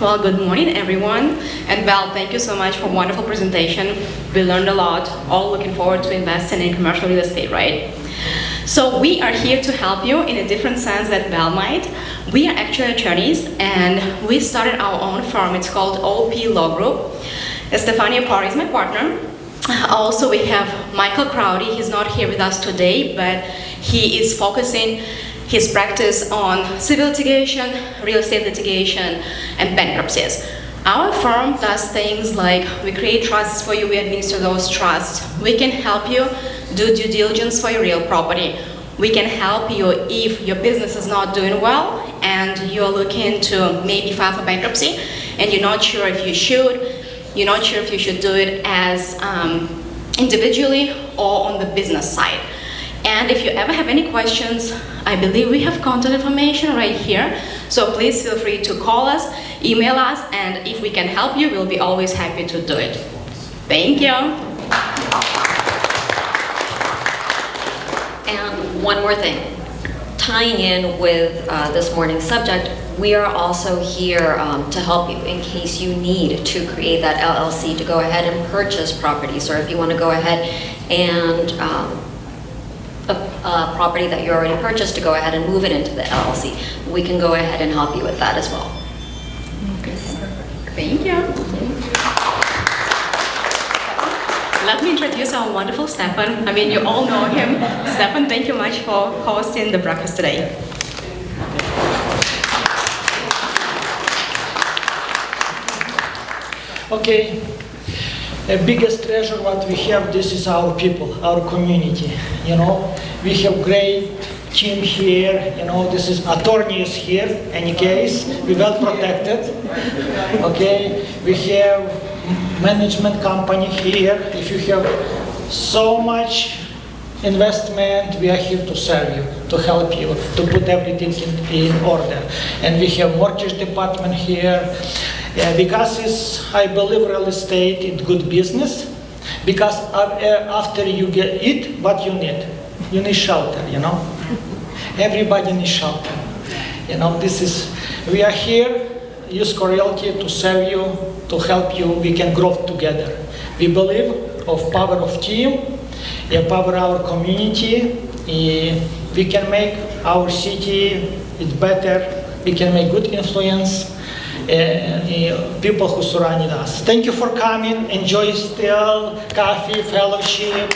Well, good morning, everyone. And Val, thank you so much for a wonderful presentation. We learned a lot, all looking forward to investing in commercial real estate, right? So we are here to help you in a different sense that Val might. We are actually attorneys, and we started our own firm. It's called OP Law Group. Estefania Parr is my partner. Also, we have Michael Crowdy. He's not here with us today, but he is focusing his practice on civil litigation, real estate litigation, and bankruptcies. Our firm does things like we create trusts for you, we administer those trusts. We can help you do due diligence for your real property. We can help you if your business is not doing well and you're looking to maybe file for bankruptcy and you're not sure if you should, you're not sure if you should do it as individually or on the business side. And if you ever have any questions, I believe we have contact information right here. So please feel free to call us, email us, and if we can help you, we'll be always happy to do it. Thank you. And one more thing, tying in with this morning's subject, we are also here to help you in case you need to create that LLC to go ahead and purchase properties, or if you want to go ahead and a property that you already purchased to go ahead and move it into the LLC. We can go ahead and help you with that as well. Thank you. Let me introduce our wonderful Stefan. I mean, you all know him. Stefan, thank you much for hosting the breakfast today. Okay, the biggest treasure what we have, this is our people, our community, you know. We have great team here, you know, this is attorneys here, any case, we well protected, okay. We have management company here, if you have so much investment, we are here to serve you, to help you, to put everything in order. And we have mortgage department here. Because it's, I believe real estate is good business, because after you get it, what you need? You need shelter, you know? Everybody needs shelter. You know, this is, we are here, USKO Realty to serve you, to help you. We can grow together. We believe of power of team, empower our community. We can make our city it better. We can make good influence. People who surrounded us. Thank you for coming. Enjoy still coffee, fellowship.